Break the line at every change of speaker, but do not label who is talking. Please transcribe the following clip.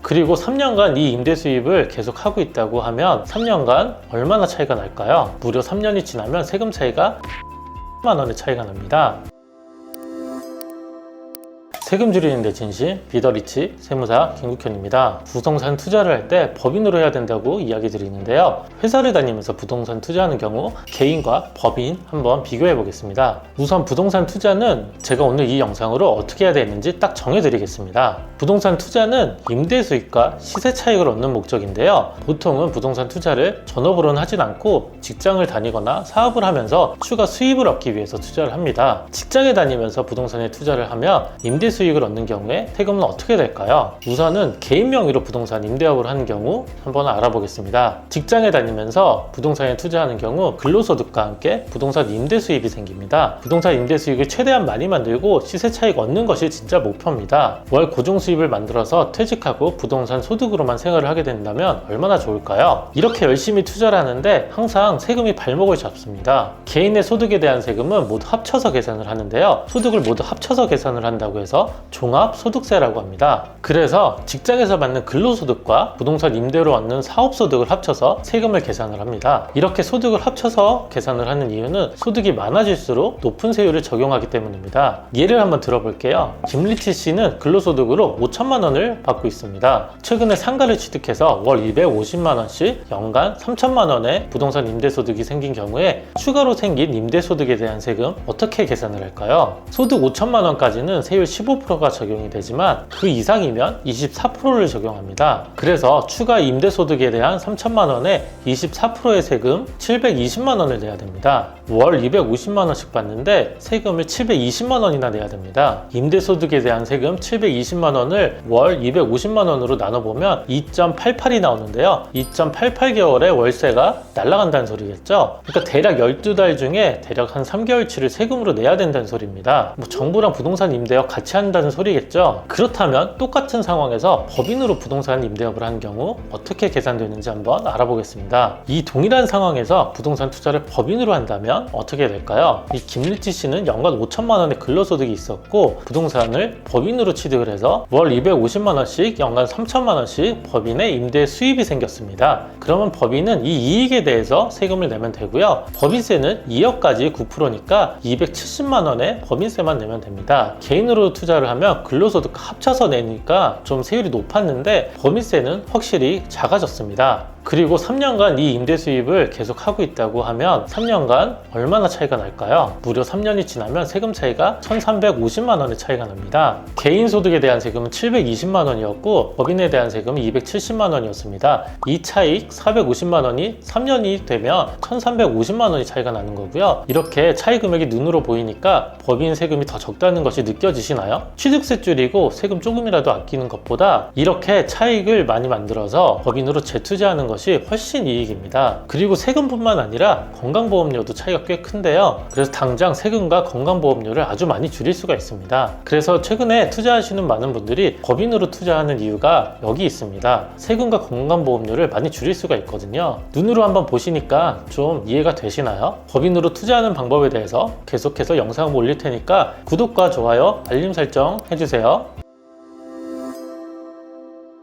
그리고 3년간 이 임대 수입을 계속 하고 있다고 하면 3년간 얼마나 차이가 날까요? 무려 3년이 지나면 세금 차이가 10만 원의 차이가 납니다. 세금 줄이는 데 진심 비더리치 세무사 김국현입니다. 부동산 투자를 할 때 법인으로 해야 된다고 이야기 드리는데요. 회사를 다니면서 부동산 투자하는 경우 개인과 법인 한번 비교해 보겠습니다. 우선 부동산 투자는 제가 오늘 이 영상으로 어떻게 해야 되는지 딱 정해 드리겠습니다. 부동산 투자는 임대 수익과 시세 차익을 얻는 목적인데요. 보통은 부동산 투자를 전업으로는 하진 않고 직장을 다니거나 사업을 하면서 추가 수입을 얻기 위해서 투자를 합니다. 직장에 다니면서 부동산에 투자를 하면 임대 수익을 얻는 경우에 세금은 어떻게 될까요? 우선은 개인 명의로 부동산 임대업을 하는 경우 한번 알아보겠습니다. 직장에 다니면서 부동산에 투자하는 경우 근로소득과 함께 부동산 임대 수입이 생깁니다. 부동산 임대 수익을 최대한 많이 만들고 시세 차익 얻는 것이 진짜 목표입니다. 월 고정 수입을 만들어서 퇴직하고 부동산 소득으로만 생활을 하게 된다면 얼마나 좋을까요? 이렇게 열심히 투자를 하는데 항상 세금이 발목을 잡습니다. 개인의 소득에 대한 세금은 모두 합쳐서 계산을 하는데요. 소득을 모두 합쳐서 계산을 한다고 해서 종합소득세라고 합니다. 그래서 직장에서 받는 근로소득과 부동산 임대로 얻는 사업소득을 합쳐서 세금을 계산을 합니다. 이렇게 소득을 합쳐서 계산을 하는 이유는 소득이 많아질수록 높은 세율을 적용하기 때문입니다. 예를 한번 들어볼게요. 김리치 씨는 근로소득으로 5천만 원을 받고 있습니다. 최근에 상가를 취득해서 월 250만 원씩 연간 3천만 원의 부동산 임대소득이 생긴 경우에 추가로 생긴 임대소득에 대한 세금 어떻게 계산을 할까요? 소득 5천만 원까지는 세율 15%가 적용이 되지만 그 이상이면 24%를 적용합니다. 그래서 추가 임대소득에 대한 3천만 원에 24%의 세금 720만 원을 내야 됩니다. 월 250만 원씩 받는데 세금을 720만 원이나 내야 됩니다. 임대소득에 대한 세금 720만 원을 월 250만 원으로 나눠보면 2.88이 나오는데요. 2.88개월의 월세가 날아간다는 소리겠죠. 그러니까 대략 12달 중에 대략 한 3개월치를 세금으로 내야 된다는 소리입니다. 정부랑 부동산 임대업 같이 한다는 소리겠죠. 그렇다면 똑같은 상황에서 법인으로 부동산 임대업을 하는 경우 어떻게 계산되는지 한번 알아보겠습니다. 이 동일한 상황에서 부동산 투자를 법인으로 한다면 어떻게 될까요? 이 김일지 씨는 연간 5천만 원의 근로소득이 있었고 부동산을 법인으로 취득을 해서 월 250만 원씩 연간 3천만 원씩 법인의 임대 수입이 생겼습니다. 그러면 법인은 이 이익에 대해서 세금을 내면 되고요. 법인세는 2억까지 9%니까 270만 원의 법인세만 내면 됩니다. 개인으로 투자를 하면 근로소득 합쳐서 내니까 좀 세율이 높았는데 법인세는 확실히 작아졌습니다. 그리고 3년간 이 임대 수입을 계속 하고 있다고 하면 3년간 얼마나 차이가 날까요? 무려 3년이 지나면 세금 차이가 1,350만 원의 차이가 납니다. 개인 소득에 대한 세금은 720만 원이었고 법인에 대한 세금은 270만 원이었습니다. 이 차익 450만 원이 3년이 되면 1,350만 원이 차이가 나는 거고요. 이렇게 차이 금액이 눈으로 보이니까 법인 세금이 더 적다는 것이 느껴지시나요? 취득세 줄이고 세금 조금이라도 아끼는 것보다 이렇게 차익을 많이 만들어서 법인으로 재투자하는 것이 훨씬 이익입니다. 그리고 세금뿐만 아니라 건강보험료도 차이가 꽤 큰데요. 그래서 당장 세금과 건강보험료를 아주 많이 줄일 수가 있습니다. 그래서 최근에 투자하시는 많은 분들이 법인으로 투자하는 이유가 여기 있습니다. 세금과 건강보험료를 많이 줄일 수가 있거든요. 눈으로 한번 보시니까 좀 이해가 되시나요? 법인으로 투자하는 방법에 대해서 계속해서 영상을 올릴 테니까 구독과 좋아요, 알림 설정 해주세요.